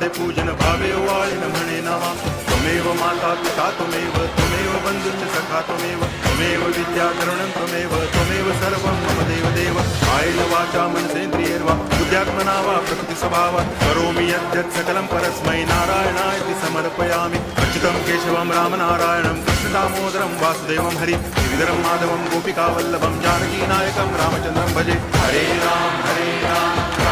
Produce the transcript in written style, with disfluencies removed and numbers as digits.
वंदे पूजन भावे वाळिन म्हणे नावा त्वमेव माता पिता त्वमेव बंधुश्च सखा त्वमेव विद्या करुणं त्वमेव सर्वं मम देव कायेन वाचा मनसेन्द्रियैर्वा बुद्ध्यात्मना वा प्रकृति स्वभावात् करोमि यद्यत् सकलं परस्मै नारायणाय समर्पयामि अच्युतं केशवं रामनारायणं कृष्णदामोदरं वासुदेवं हरि श्रीधरं माधवं गोपिकावल्लभं जानकीनायकं रामचन्द्रं भजे हरे राम